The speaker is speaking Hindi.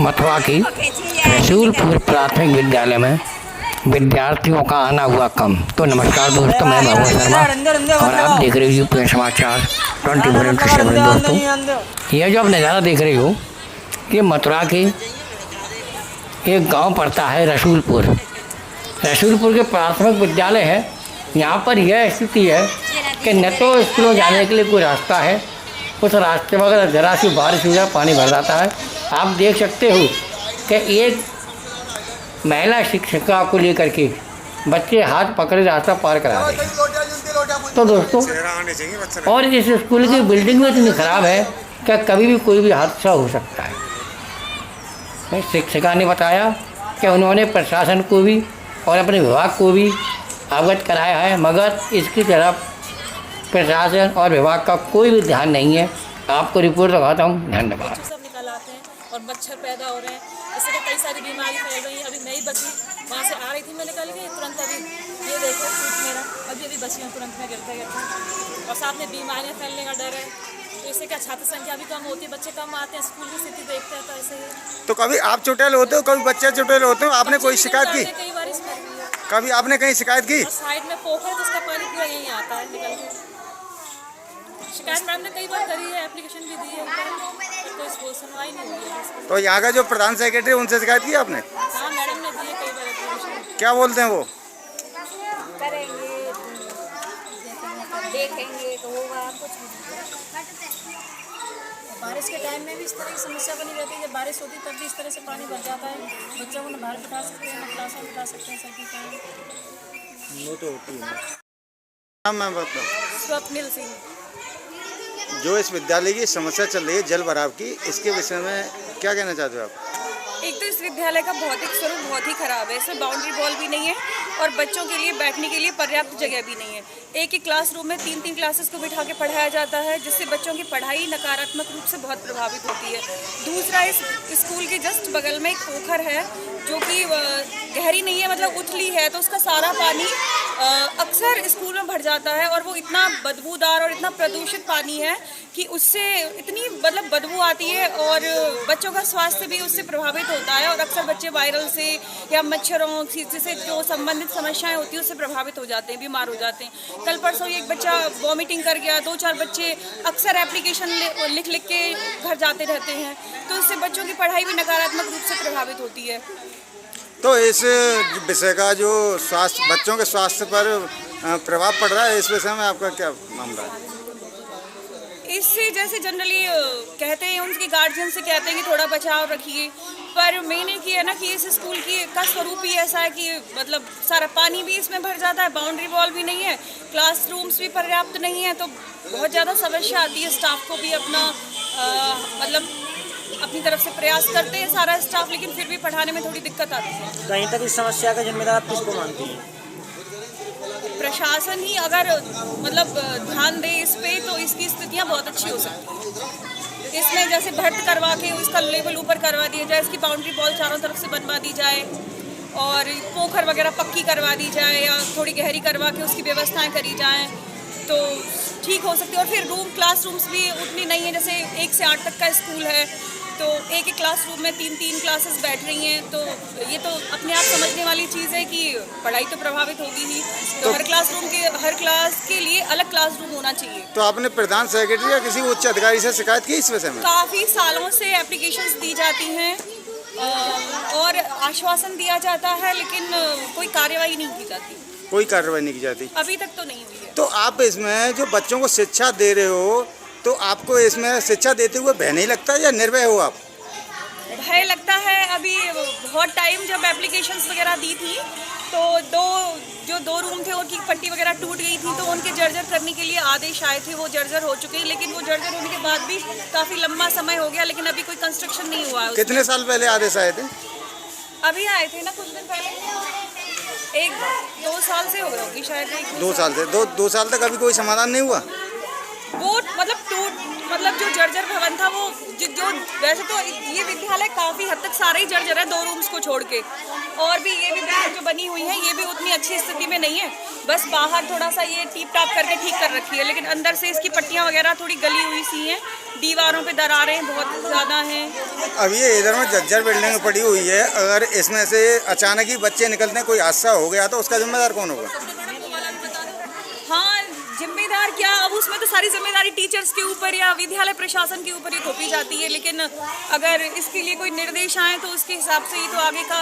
मथुरा की रसूलपुर प्राथमिक विद्यालय में विद्यार्थियों का आना हुआ कम। तो नमस्कार दोस्तों, मैं भगवत शर्मा और आप देख रहे हो यूपी समाचार 24/7। दोस्तों, यह जो आप नज़ारा देख रहे हो, ये मथुरा के एक गांव पड़ता है रसूलपुर। रसूलपुर के प्राथमिक विद्यालय है। यहाँ पर यह स्थिति है कि न तो स्कूलों जाने के लिए कोई रास्ता है, उस रास्ते में अगर ज़रा सी बारिश हो जाए पानी भर जाता है। आप देख सकते हो कि एक महिला शिक्षिका को लेकर के बच्चे हाथ पकड़े रास्ता पार करा रहे हैं। तो दोस्तों, और इस स्कूल की बिल्डिंग भी इतनी ख़राब है कि कभी भी कोई भी हादसा हो सकता है। शिक्षिका ने बताया कि उन्होंने प्रशासन को भी और अपने विभाग को भी अवगत कराया है, मगर इसकी तरफ प्रशासन और विभाग का कोई भी ध्यान नहीं है। आपको रिपोर्ट दिखाता हूँ। धन्यवाद। सब निकल आते हैं और मच्छर पैदा हो रहे हैं, इससे कई सारी बीमारी फैल रही है। अभी नई बची वहाँ से आ रही थी, मैं निकल गई तुरंत। अभी ये देखो सूट मेरा अभी बची हूँ तुरंत में गिरते और साथ में बीमारियाँ फैलने का डर है। तो इससे क्या छात्र संख्या भी कम होती है, बच्चे कम आते हैं, स्कूल की स्थिति देखते हैं। तो ऐसे ही तो कभी आप चुटेल होते हो, कभी बच्चे चुटेल होते हो, आपने कोई शिकायत की? कई बार इसमें कभी आपने कहीं शिकायत की? साइड में पोखर है, जिसका पानी पूरा यहीं आता है निकल के। शिकायत मैम ने कई बार करी है, एप्लीकेशन भी दी है, कोई सुनवाई नहीं हुई है। तो यहाँ का जो प्रधान सेक्रेटरी, उनसे शिकायत की आपने? हाँ, मैडम ने दी है कई बार एप्लीकेशन। क्या बोलते हैं वो? करेंगे, देखेंगे तो होगा कुछ। बारिश के टाइम में भी इस तरह की समस्या बनी रहती है। जब बारिश होती है तब भी इस तरह से पानी भर जाता है। बच्चों को न बाहर बिठा सकते हैं, न क्लास में बिठा सकते हैं। सर की कारण वो तो होती है। नाम मैं बताऊँ, स्वप्निल सिंह। जो इस विद्यालय की समस्या चल रही है जल भराव की, इसके विषय में क्या कहना चाहते हो आप? एक तो इस विद्यालय का भौतिक स्वरूप बहुत ही खराब है। इसमें बाउंड्री वॉल भी नहीं है और बच्चों के लिए बैठने के लिए पर्याप्त जगह भी नहीं है। एक ही क्लासरूम में 3-3 क्लासेस को बिठा के पढ़ाया जाता है, जिससे बच्चों की पढ़ाई नकारात्मक रूप से बहुत प्रभावित होती है। दूसरा, इस स्कूल के जस्ट बगल में एक पोखर है जो कि गहरी नहीं है, मतलब उथली है। तो उसका सारा पानी अक्सर स्कूल में भर जाता है और वो इतना बदबूदार और इतना प्रदूषित पानी है कि उससे इतनी मतलब बदबू आती है और बच्चों का स्वास्थ्य भी उससे प्रभावित होता है। और अक्सर बच्चे वायरल से या मच्छरों से जो संबंधित समस्याएं होती हैं उससे प्रभावित हो जाते हैं, बीमार हो जाते हैं। कल परसों एक बच्चा वॉमिटिंग कर गया, 2-4 बच्चे अक्सर एप्लीकेशन लिख के घर जाते रहते हैं। तो इससे बच्चों की पढ़ाई भी नकारात्मक रूप से प्रभावित होती है। तो इस विषय का जो स्वास्थ्य, बच्चों के स्वास्थ्य पर प्रभाव पड़ रहा है, इस विषय में आपका क्या मामला है? इससे जैसे जनरली कहते हैं, उनके गार्जियन से कहते हैं कि थोड़ा बचाव रखिए, पर मैंने किया ना कि इस स्कूल का स्वरूप ही ऐसा है कि मतलब सारा पानी भी इसमें भर जाता है, बाउंड्री वॉल भी नहीं है, क्लासरूम्स भी पर्याप्त नहीं है। तो बहुत ज़्यादा समस्या आती है। स्टाफ को भी अपना मतलब अपनी तरफ से प्रयास करते हैं सारा स्टाफ, लेकिन फिर भी पढ़ाने में थोड़ी दिक्कत आती है। कहीं तक इस समस्या का जिम्मेदार आप किसको मानती हैं? प्रशासन ही अगर मतलब ध्यान दे इस पे, तो इसकी स्थितियाँ बहुत अच्छी हो सकती हैं। इसमें जैसे भर्त करवा के इसका लेवल ऊपर करवा दिया जाए, इसकी बाउंड्री वॉल चारों तरफ से बनवा दी जाए और पोखर वगैरह पक्की करवा दी जाए या थोड़ी गहरी करवा के उसकी व्यवस्थाएं करी जाएं, तो ठीक हो सकती है। और फिर क्लासरूम्स भी उतनी नहीं है, जैसे 1 से 8 तक का स्कूल है, तो एक ही क्लासरूम में 3-3 क्लासेस बैठ रही हैं। तो ये तो अपने आप समझने वाली चीज़ है कि पढ़ाई तो प्रभावित होगी ही। तो हर क्लास के लिए अलग क्लासरूम होना चाहिए। तो आपने प्रधान सेक्रेटरी या किसी उच्च अधिकारी से शिकायत की इस विषय में? काफ़ी सालों से एप्लीकेशंस दी जाती हैं और आश्वासन दिया जाता है, लेकिन कोई कार्रवाई नहीं की जाती। कोई कार्रवाई नहीं की जाती अभी तक तो नहीं हुई है। तो आप इसमें जो बच्चों को शिक्षा दे रहे हो, तो आपको इसमें शिक्षा देते हुए भय नहीं लगता या निर्भय हो आप? भय लगता है। अभी बहुत टाइम जब एप्लीकेशंस वगैरह दी थी, तो दो रूम थे उनकी पट्टी वगैरह टूट गई थी, तो उनके जर्जर करने के लिए आदेश आए थे। वो जर्जर हो चुके हैं, लेकिन वो जर्जर होने के बाद भी काफ़ी लंबा समय हो गया, लेकिन अभी कोई कंस्ट्रक्शन नहीं हुआ है। कितने साल पहले आदेश आए थे? अभी आए थे ना कुछ दिन पहले, 1-2 साल से हो गए होगी शायद। 2 साल से 2 साल तक अभी कोई समाधान नहीं हुआ? वो मतलब मतलब जो जर्जर भवन था वो जो वैसे तो ये विद्यालय काफ़ी हद तक सारे ही जर्जर है 2 रूम्स को छोड़ के, और भी ये विद्यालय जो बनी हुई है ये भी उतनी अच्छी स्थिति में नहीं है, बस बाहर थोड़ा सा ये टीप टाप करके ठीक कर रखी है, लेकिन अंदर से इसकी पट्टियाँ वगैरह थोड़ी गली हुई सी हैं, दीवारों पे दरारें बहुत ज़्यादा हैं। अब ये इधर में जर्जर बिल्डिंग पड़ी हुई है, अगर इसमें से अचानक ही बच्चे निकलते हैं, कोई हादसा हो गया तो उसका जिम्मेदार कौन होगा? हाँ, जिम्मेदार क्या, अब उसमें तो सारी जिम्मेदारी टीचर्स के ऊपर या विद्यालय प्रशासन के ऊपर ही थोपी जाती है, लेकिन अगर इसके लिए कोई निर्देश आए तो उसके हिसाब से ही तो आगे का